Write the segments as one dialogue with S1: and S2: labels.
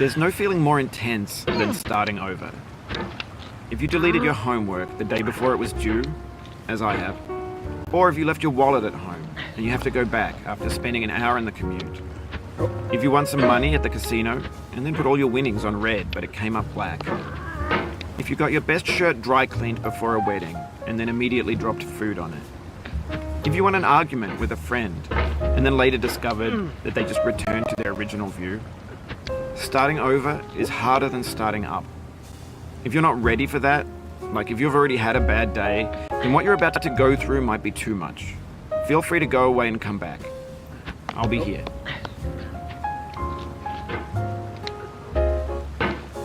S1: There's no feeling more intense than starting over. If you deleted your homework the day before it was due, as I have, or if you left your wallet at home and you have to go back after spending an hour in the commute. If you won some money at the casino and then put all your winnings on red but it came up black. If you got your best shirt dry cleaned before a wedding and then immediately dropped food on it. If you won an argument with a friend and then later discovered that they just returned to their original view. Starting over is harder than starting up. If you're not ready for that, like if you've already had a bad day, then what you're about to go through might be too much. Feel free to go away and come back. I'll be here.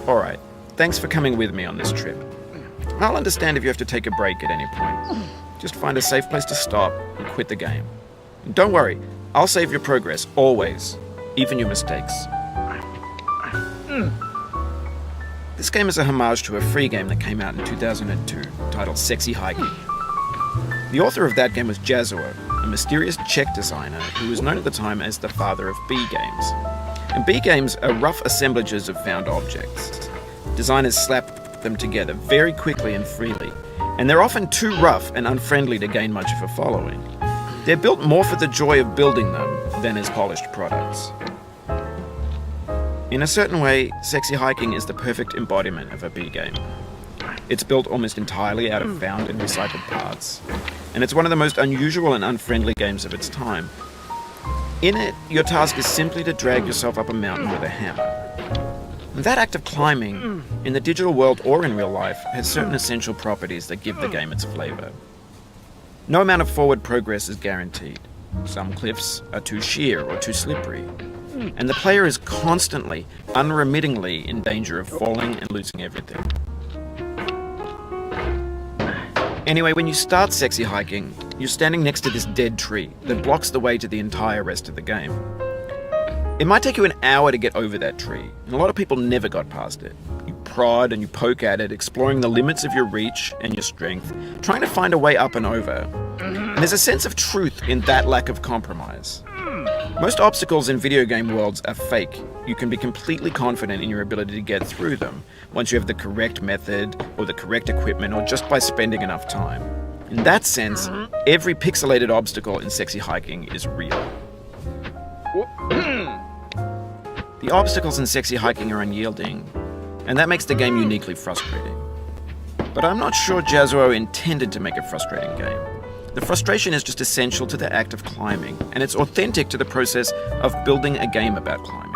S1: Alright, thanks for coming with me on this trip. I'll understand if you have to take a break at any point. Just find a safe place to stop and quit the game. And don't worry, I'll save your progress, always, even your mistakes. This game is a homage to a free game that came out in 2002, titled Sexy Hiking. The author of that game was Jazuo, a mysterious Czech designer who was known at the time as the father of B games. And B games are rough assemblages of found objects. Designers slap them together very quickly and freely, and they're often too rough and unfriendly to gain much of a following. They're built more for the joy of building them than as polished products. In a certain way, Sexy Hiking is the perfect embodiment of a B game. It's built almost entirely out of found and recycled parts, and it's one of the most unusual and unfriendly games of its time. In it, your task is simply to drag yourself up a mountain with a hammer. And that act of climbing, in the digital world or in real life, has certain essential properties that give the game its flavor. No amount of forward progress is guaranteed. Some cliffs are too sheer or too slippery. And the player is constantly, unremittingly in danger of falling and losing everything. Anyway, when you start Sexy Hiking, you're standing next to this dead tree that blocks the way to the entire rest of the game. It might take you an hour to get over that tree, and a lot of people never got past it. You prod and you poke at it, exploring the limits of your reach and your strength, trying to find a way up and over. And there's a sense of truth in that lack of compromise. Most obstacles in video game worlds are fake. You can be completely confident in your ability to get through them once you have the correct method or the correct equipment or just by spending enough time. In that sense, every pixelated obstacle in Sexy Hiking is real. The obstacles in Sexy Hiking are unyielding, and that makes the game uniquely frustrating. But I'm not sure Jazuo intended to make a frustrating game. The frustration is just essential to the act of climbing, and it's authentic to the process of building a game about climbing.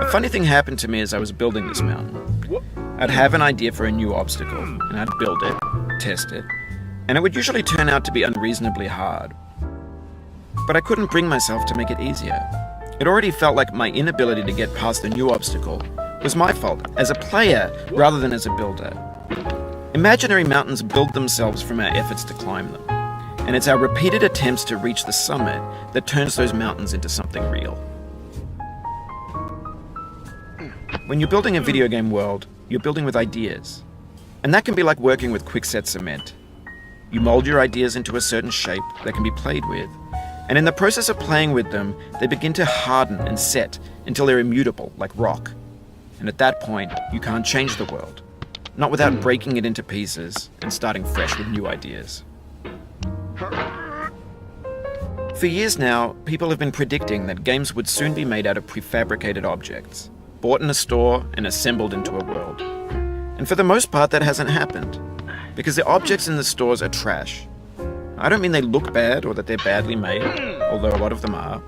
S1: A funny thing happened to me as I was building this mountain. I'd have an idea for a new obstacle, and I'd build it, test it, and it would usually turn out to be unreasonably hard. But I couldn't bring myself to make it easier. It already felt like my inability to get past the new obstacle was my fault as a player rather than as a builder. Imaginary mountains build themselves from our efforts to climb them, and it's our repeated attempts to reach the summit that turns those mountains into something real. When you're building a video game world, you're building with ideas, and that can be like working with quickset cement. You mold your ideas into a certain shape that can be played with, and in the process of playing with them, they begin to harden and set until they're immutable, like rock. And at that point, you can't change the world. Not without breaking it into pieces and starting fresh with new ideas. For years now, people have been predicting that games would soon be made out of prefabricated objects, bought in a store and assembled into a world. And for the most part, that hasn't happened, because the objects in the stores are trash. I don't mean they look bad or that they're badly made, although a lot of them are.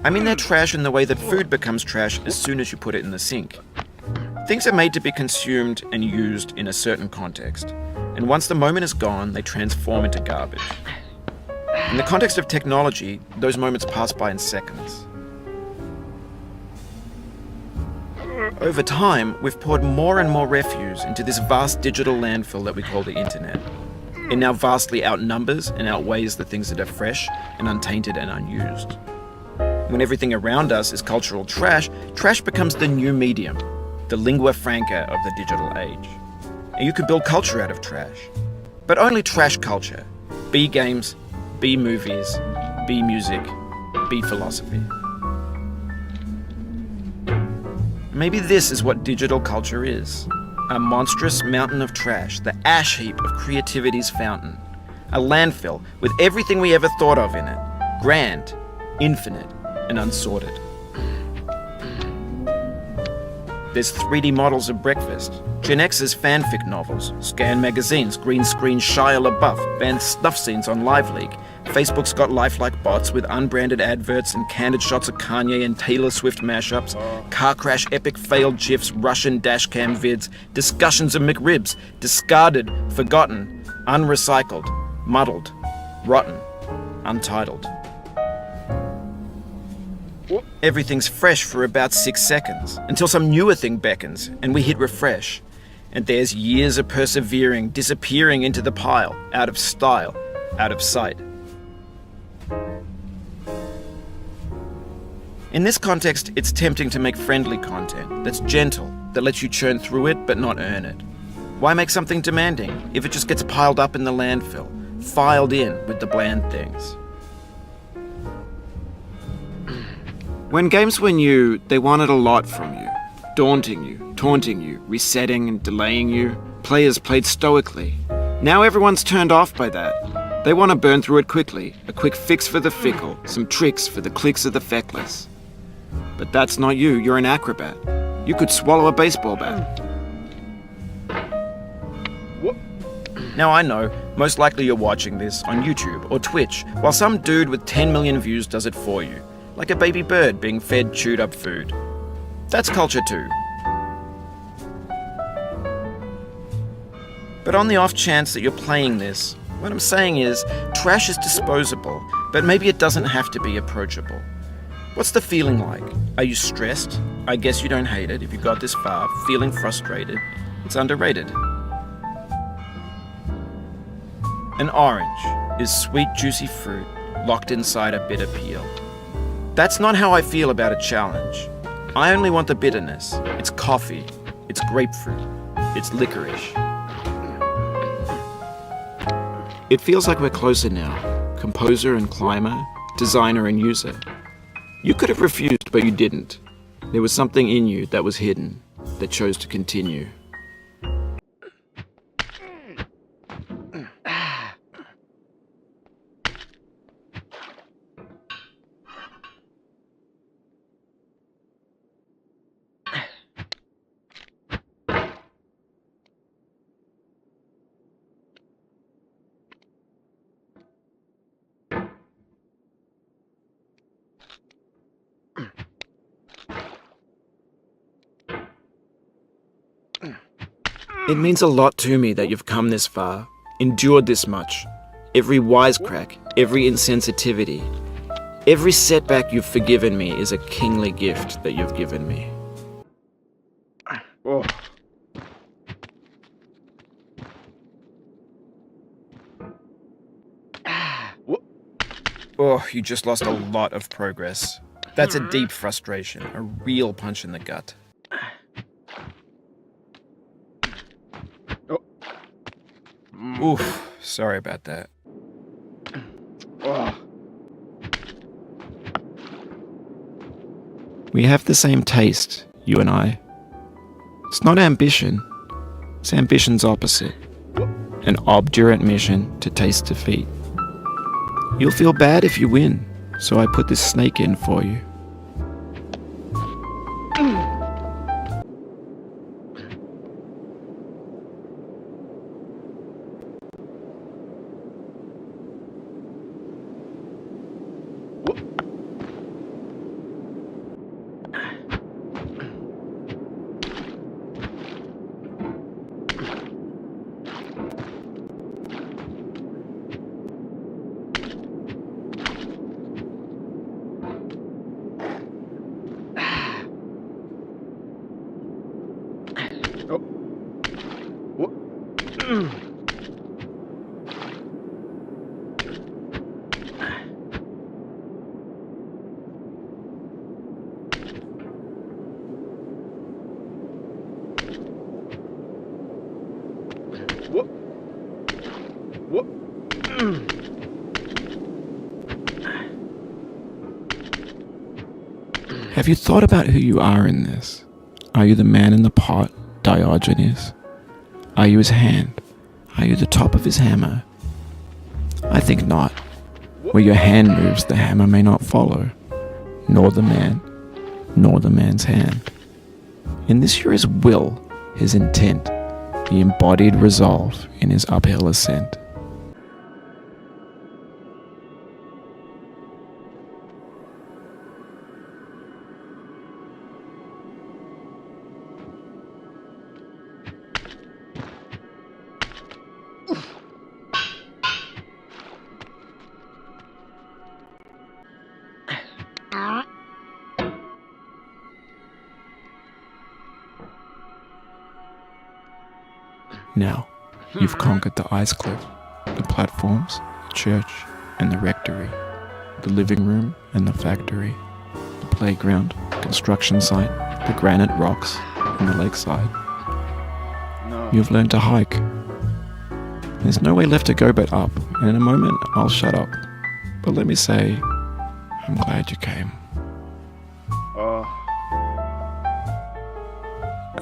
S1: I mean they're trash in the way that food becomes trash as soon as you put it in the sink. Things are made to be consumed and used in a certain context, and once the moment is gone, they transform into garbage. In the context of technology, those moments pass by in seconds. Over time, we've poured more and more refuse into this vast digital landfill that we call the internet. It now vastly outnumbers and outweighs the things that are fresh and untainted and unused. When everything around us is cultural trash, trash becomes the new medium, the lingua franca of the digital age. And you can build culture out of trash, but only trash culture. B games, B movies, B music, B philosophy. Maybe this is what digital culture is. A monstrous mountain of trash, the ash heap of creativity's fountain. A landfill with everything we ever thought of in it. Grand, infinite, and unsorted. There's 3D models of breakfast, Gen X's fanfic novels, scan magazines, green screen Shia LaBeouf, banned snuff scenes on LiveLeak. Facebook's got lifelike bots with unbranded adverts and candid shots of Kanye and Taylor Swift mashups, car crash epic failed GIFs, Russian dashcam vids, discussions of McRibs, discarded, forgotten, unrecycled, muddled, rotten, untitled. Everything's fresh for about 6 seconds, until some newer thing beckons, and we hit refresh. And there's years of persevering, disappearing into the pile, out of style, out of sight. In this context, it's tempting to make friendly content that's gentle, that lets you churn through it but not earn it. Why make something demanding if it just gets piled up in the landfill, filed in with the bland things? When games were new, they wanted a lot from you. Daunting you, taunting you, resetting and delaying you. Players played stoically. Now everyone's turned off by that. They want to burn through it quickly, a quick fix for the fickle, some tricks for the clicks of the feckless. But that's not you, you're an acrobat. You could swallow a baseball bat. Now I know, most likely you're watching this on YouTube or Twitch, while some dude with 10 million views does it for you. Like a baby bird being fed chewed up food. That's culture too. But on the off chance that you're playing this, what I'm saying is, trash is disposable, but maybe it doesn't have to be approachable. What's the feeling like? Are you stressed? I guess you don't hate it if you got this far. Feeling frustrated? It's underrated. An orange is sweet, juicy fruit locked inside a bitter peel. That's not how I feel about a challenge. I only want the bitterness. It's coffee. It's grapefruit. It's licorice. It feels like we're closer now. Composer and climber, designer and user. You could have refused, but you didn't. There was something in you that was hidden, that chose to continue. It means a lot to me that you've come this far, endured this much. Every wisecrack, every insensitivity, every setback you've forgiven me is a kingly gift that you've given me. Oh. Oh, you just lost a lot of progress. That's a deep frustration, a real punch in the gut. Oof, sorry about that. We have the same taste, you and I. It's not ambition, it's ambition's opposite. An obdurate mission to taste defeat. You'll feel bad if you win, so I put this snake in for you. Have you thought about who you are in this?
S2: Are you the man in the pot, Diogenes? Are you his hand? Are you the top of his hammer? I think not. Where your hand moves, the hammer may not follow, nor the man, nor the man's hand. In this you're his will, his intent, the embodied resolve in his uphill ascent. Now, you've conquered the ice cliff, the platforms, the church, and the rectory, the living room and the factory, the playground, construction site, the granite rocks, and the lakeside. You've learned to hike. There's no way left to go but up, and in a moment I'll shut up. But let me say, I'm glad you came.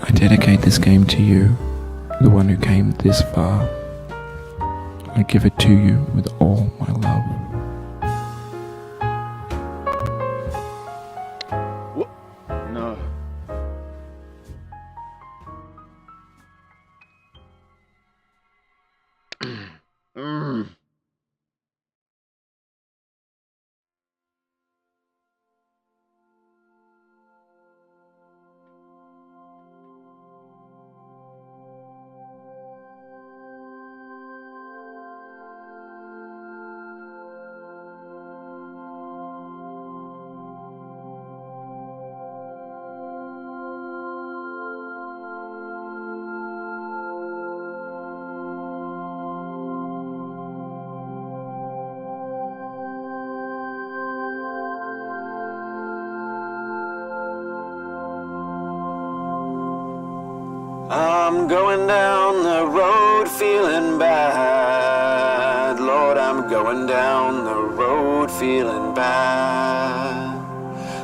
S2: I dedicate this game to you, the one who came this far. I give it to you with all my love.
S3: What? No.
S4: I'm going down the road feeling bad. Lord, I'm going down the road feeling bad.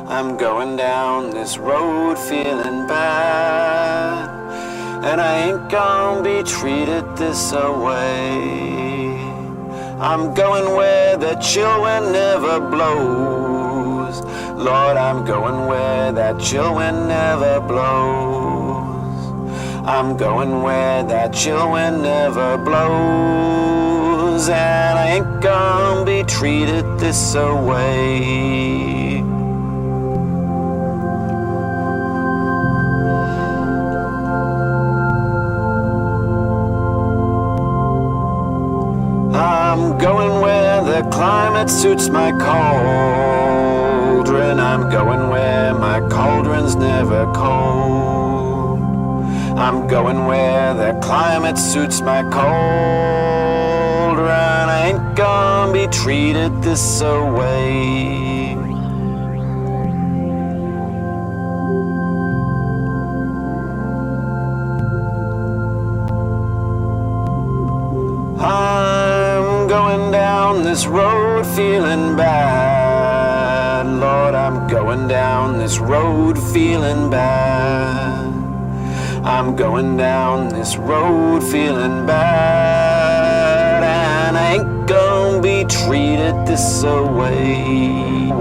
S4: I'm going down this road feeling bad. And I ain't gonna be treated this away. I'm going where the chill wind never blows. Lord, I'm going where that chill wind never blows. I'm going where that chill wind never blows. And I ain't gonna be treated this away. I'm going where the climate suits my cauldron. I'm going where my cauldron's never cold. I'm going where the climate suits my cauldron. I ain't gonna be treated this away. I'm going down this road feeling bad. Lord, I'm going down this road feeling bad. I'm going down this road feeling bad. And I ain't gonna be treated this away.